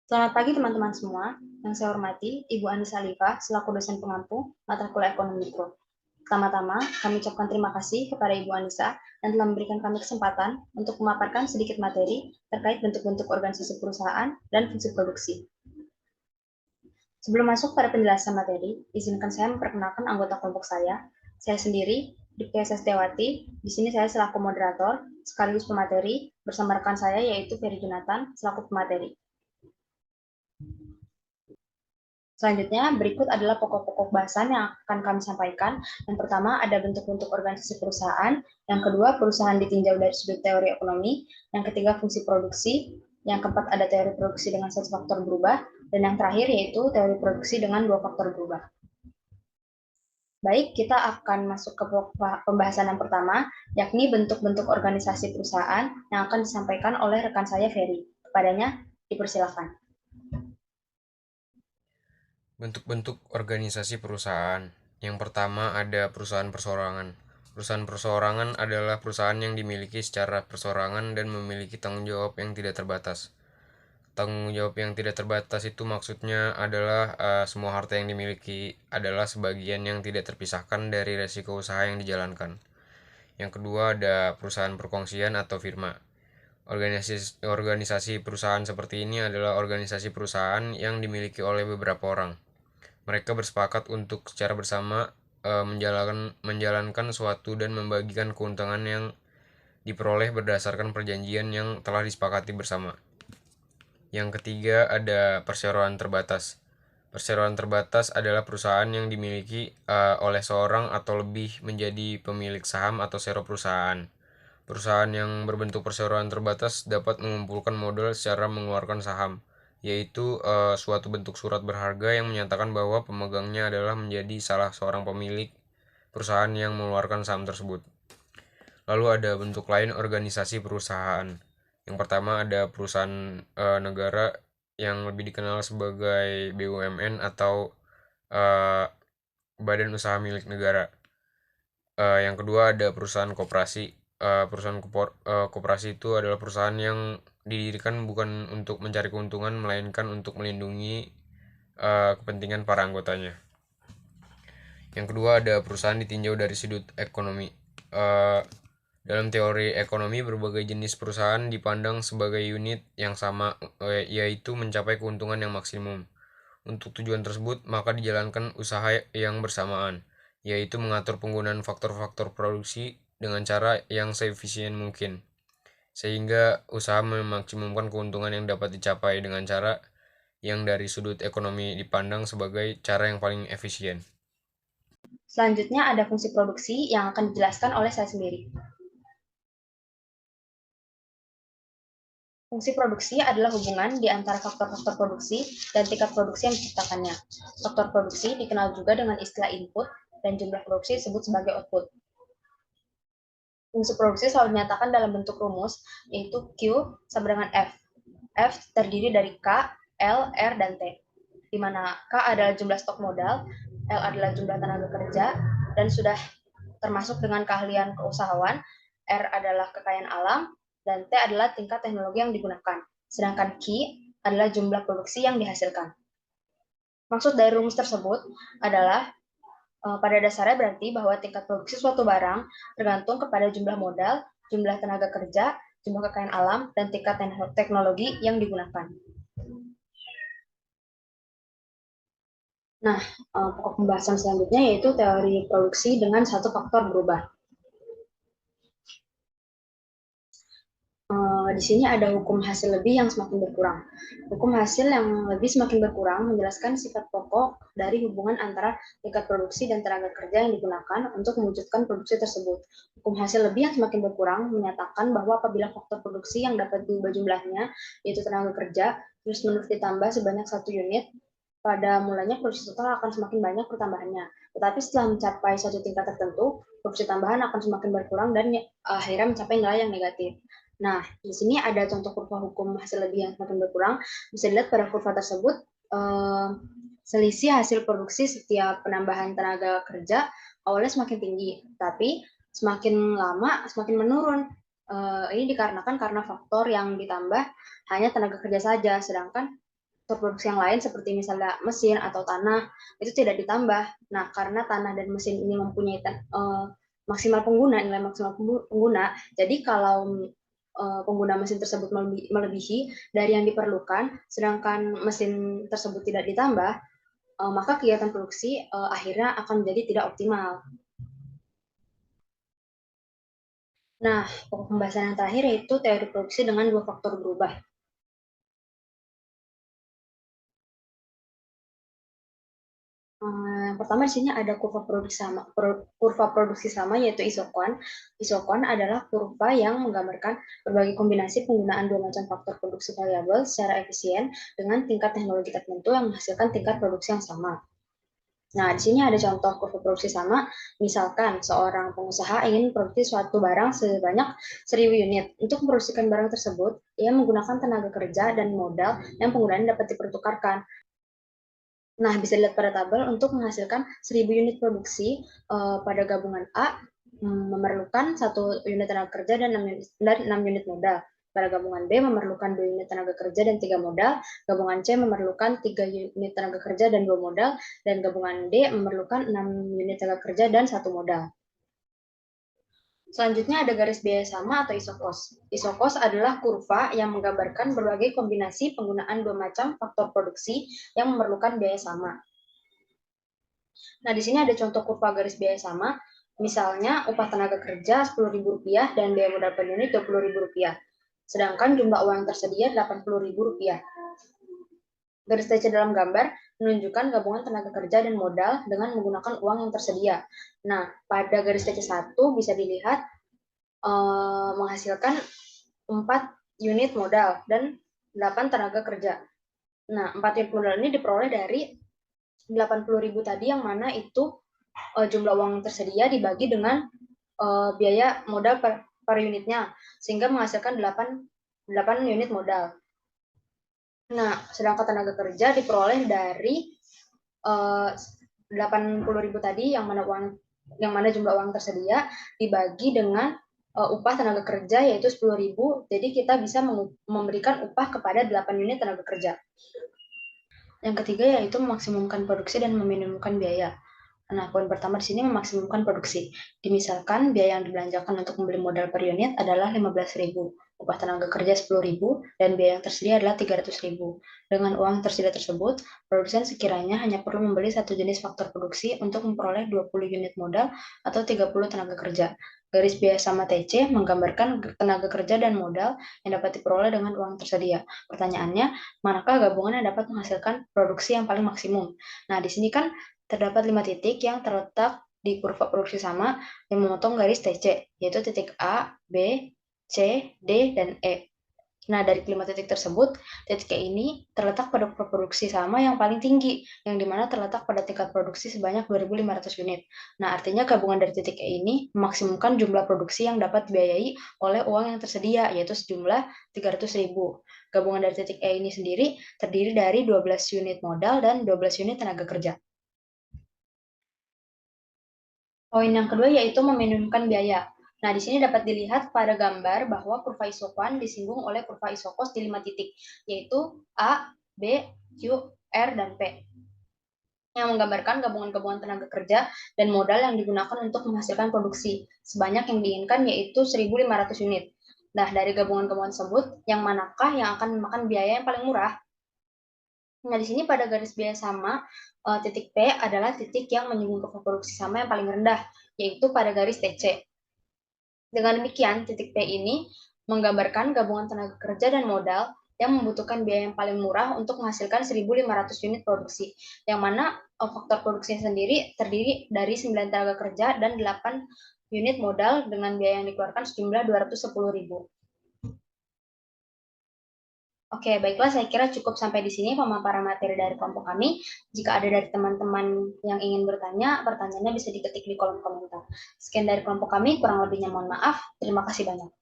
Selamat pagi teman-teman semua. Yang saya hormati Ibu Anissa Alifa selaku dosen pengampu mata kuliah Ekonomi Mikro. Pertama-tama, kami ucapkan terima kasih kepada Ibu Anissa yang telah memberikan kami kesempatan untuk memaparkan sedikit materi terkait bentuk-bentuk organisasi perusahaan dan fungsi produksi. Sebelum masuk pada penjelasan materi, izinkan saya memperkenalkan anggota kelompok saya. Saya sendiri, Dipti Sestiawati. Di sini saya selaku moderator sekaligus pemateri bersama rekan saya yaitu Ferry Jonathan selaku pemateri. Selanjutnya, berikut adalah pokok-pokok bahasan yang akan kami sampaikan. Yang pertama, ada bentuk-bentuk organisasi perusahaan. Yang kedua, perusahaan ditinjau dari sudut teori ekonomi. Yang ketiga, fungsi produksi. Yang keempat, ada teori produksi dengan satu faktor berubah. Dan yang terakhir, yaitu teori produksi dengan dua faktor berubah. Baik, kita akan masuk ke pembahasan yang pertama, yakni bentuk-bentuk organisasi perusahaan yang akan disampaikan oleh rekan saya, Ferry. Kepadanya, dipersilakan. Bentuk-bentuk organisasi perusahaan. Yang pertama ada perusahaan perseorangan. Perusahaan perseorangan adalah perusahaan yang dimiliki secara perseorangan dan memiliki tanggung jawab yang tidak terbatas. Tanggung jawab yang tidak terbatas itu maksudnya adalah semua harta yang dimiliki adalah sebagian yang tidak terpisahkan dari resiko usaha yang dijalankan. Yang kedua ada perusahaan perkongsian atau firma. Organisasi perusahaan seperti ini adalah organisasi perusahaan yang dimiliki oleh beberapa orang. Mereka bersepakat untuk secara bersama menjalankan suatu dan membagikan keuntungan yang diperoleh berdasarkan perjanjian yang telah disepakati bersama. Yang ketiga ada perseroan terbatas. Perseroan terbatas adalah perusahaan yang dimiliki oleh seorang atau lebih menjadi pemilik saham atau share perusahaan. Perusahaan yang berbentuk perseroan terbatas dapat mengumpulkan modal secara mengeluarkan saham, yaitu suatu bentuk surat berharga yang menyatakan bahwa pemegangnya adalah menjadi salah seorang pemilik perusahaan yang mengeluarkan saham tersebut. Lalu ada bentuk lain organisasi perusahaan. Yang pertama ada perusahaan negara yang lebih dikenal sebagai BUMN atau uh, Badan Usaha Milik Negara. Yang kedua ada perusahaan koperasi. Perusahaan koperasi itu adalah perusahaan yang didirikan bukan untuk mencari keuntungan melainkan untuk melindungi kepentingan para anggotanya. Yang kedua ada perusahaan ditinjau dari sudut ekonomi. Uh, Dalam teori ekonomi, berbagai jenis perusahaan dipandang sebagai unit yang sama, yaitu mencapai keuntungan yang maksimum. Untuk tujuan tersebut, maka dijalankan usaha yang bersamaan, yaitu mengatur penggunaan faktor-faktor produksi dengan cara yang seefisien mungkin, sehingga usaha memaksimumkan keuntungan yang dapat dicapai dengan cara yang dari sudut ekonomi dipandang sebagai cara yang paling efisien. Selanjutnya ada fungsi produksi yang akan dijelaskan oleh saya sendiri. Fungsi produksi adalah hubungan di antara faktor-faktor produksi dan tingkat produksi yang diciptakannya. Faktor produksi dikenal juga dengan istilah input dan jumlah produksi disebut sebagai output. Fungsi produksi selalu dinyatakan dalam bentuk rumus, yaitu Q sama dengan F. F terdiri dari K, L, R, dan T, di mana K adalah jumlah stok modal, L adalah jumlah tenaga kerja, dan sudah termasuk dengan keahlian keusahawan, R adalah kekayaan alam, dan T adalah tingkat teknologi yang digunakan. Sedangkan Q adalah jumlah produksi yang dihasilkan. Maksud dari rumus tersebut adalah pada dasarnya berarti bahwa tingkat produksi suatu barang tergantung kepada jumlah modal, jumlah tenaga kerja, jumlah kekayaan alam, dan tingkat teknologi yang digunakan. Nah, pokok pembahasan selanjutnya yaitu teori produksi dengan satu faktor berubah. Di sini ada hukum hasil lebih yang semakin berkurang. Hukum hasil yang lebih semakin berkurang menjelaskan sifat pokok dari hubungan antara tingkat produksi dan tenaga kerja yang digunakan untuk mewujudkan produksi tersebut. Hukum hasil lebih yang semakin berkurang menyatakan bahwa apabila faktor produksi yang dapat diubah jumlahnya, yaitu tenaga kerja, terus-menerus ditambah sebanyak 1 unit, pada mulanya produksi total akan semakin banyak pertambahannya. Tetapi setelah mencapai satu tingkat tertentu, produksi tambahan akan semakin berkurang dan akhirnya mencapai nilai yang negatif. Nah, di sini ada contoh kurva hukum hasil lebih yang semakin berkurang. Bisa dilihat pada kurva tersebut, selisih hasil produksi setiap penambahan tenaga kerja awalnya semakin tinggi, tapi semakin lama semakin menurun. Ini dikarenakan karena faktor yang ditambah hanya tenaga kerja saja, sedangkan produksi yang lain seperti misalnya mesin atau tanah itu tidak ditambah. Nah, karena tanah dan mesin ini mempunyai maksimal pengguna, nilai maksimal pengguna, jadi kalau pengguna mesin tersebut melebihi dari yang diperlukan, sedangkan mesin tersebut tidak ditambah, maka kegiatan produksi akhirnya akan menjadi tidak optimal. Nah, pokok pembahasan yang terakhir yaitu teori produksi dengan dua faktor berubah. Yang pertama di sini ada kurva produksi sama yaitu isokon. Isokon adalah kurva yang menggambarkan berbagai kombinasi penggunaan dua macam faktor produksi variabel secara efisien dengan tingkat teknologi tertentu yang menghasilkan tingkat produksi yang sama. Nah, di sini ada contoh kurva produksi sama. Misalkan seorang pengusaha ingin produksi suatu barang sebanyak 1000 unit. Untuk memproduksikan barang tersebut, ia menggunakan tenaga kerja dan modal yang penggunaannya dapat dipertukarkan. Nah, bisa dilihat pada tabel untuk menghasilkan 1000 unit produksi pada gabungan A memerlukan 1 unit tenaga kerja dan 6 unit modal. Pada gabungan B memerlukan 2 unit tenaga kerja dan 3 modal, gabungan C memerlukan 3 unit tenaga kerja dan 2 modal, dan gabungan D memerlukan 6 unit tenaga kerja dan 1 modal. Selanjutnya ada garis biaya sama atau isokos. Isokos adalah kurva yang menggambarkan berbagai kombinasi penggunaan dua macam faktor produksi yang memerlukan biaya sama. Nah, di sini ada contoh kurva garis biaya sama. Misalnya, upah tenaga kerja Rp10.000 dan biaya modal per unit Rp20.000. Sedangkan jumlah uang yang tersedia Rp80.000. Garis TC dalam gambar menunjukkan gabungan tenaga kerja dan modal dengan menggunakan uang yang tersedia. Nah, pada garis TC 1 bisa dilihat menghasilkan 4 unit modal dan 8 tenaga kerja. Nah, 4 unit modal ini diperoleh dari 80.000 tadi yang mana itu jumlah uang yang tersedia dibagi dengan biaya modal per unitnya, sehingga menghasilkan 8 unit modal. Nah, sedangkan tenaga kerja diperoleh dari 80.000 tadi yang mana jumlah uang tersedia dibagi dengan upah tenaga kerja yaitu 10.000. Jadi kita bisa memberikan upah kepada 8 unit tenaga kerja. Yang ketiga yaitu memaksimumkan produksi dan meminimumkan biaya. Nah, poin pertama di sini memaksimumkan produksi. Dimisalkan biaya yang dibelanjakan untuk membeli modal per unit adalah 15.000, upah tenaga kerja 10.000, dan biaya yang tersedia adalah 300.000. Dengan uang tersedia tersebut, produsen sekiranya hanya perlu membeli satu jenis faktor produksi untuk memperoleh 20 unit modal atau 30 tenaga kerja. Garis biaya sama TC menggambarkan tenaga kerja dan modal yang dapat diperoleh dengan uang tersedia. Pertanyaannya, manakah gabungan yang dapat menghasilkan produksi yang paling maksimum? Nah, di sini kan terdapat 5 titik yang terletak di kurva produksi sama yang memotong garis TC, yaitu titik A, B, C, D, dan E. Nah, dari kelima titik tersebut, titik E ini terletak pada kurva produksi sama yang paling tinggi, yang dimana terletak pada tingkat produksi sebanyak 2.500 unit. Nah, artinya gabungan dari titik E ini memaksimumkan jumlah produksi yang dapat dibiayai oleh uang yang tersedia, yaitu sejumlah 300.000. Gabungan dari titik E ini sendiri terdiri dari 12 unit modal dan 12 unit tenaga kerja. Poin yang kedua yaitu meminimumkan biaya. Nah, di sini dapat dilihat pada gambar bahwa kurva isokuan disinggung oleh kurva isokos di 5 titik, yaitu A, B, Q, R, dan P, yang menggambarkan gabungan-gabungan tenaga kerja dan modal yang digunakan untuk menghasilkan produksi. Sebanyak yang diinginkan yaitu 1.500 unit. Nah, dari gabungan-gabungan tersebut, yang manakah yang akan memakan biaya yang paling murah? Nah, di sini pada garis biaya sama, titik P adalah titik yang menyinggung kurva produksi sama yang paling rendah, yaitu pada garis TC. Dengan demikian, titik P ini menggambarkan gabungan tenaga kerja dan modal yang membutuhkan biaya yang paling murah untuk menghasilkan 1.500 unit produksi, yang mana faktor produksinya sendiri terdiri dari 9 tenaga kerja dan 8 unit modal dengan biaya yang dikeluarkan sejumlah 210.000. Oke, baiklah, saya kira cukup sampai di sini pemaparan materi dari kelompok kami. Jika ada dari teman-teman yang ingin bertanya, pertanyaannya bisa diketik di kolom komentar. Sekian dari kelompok kami, kurang lebihnya mohon maaf. Terima kasih banyak.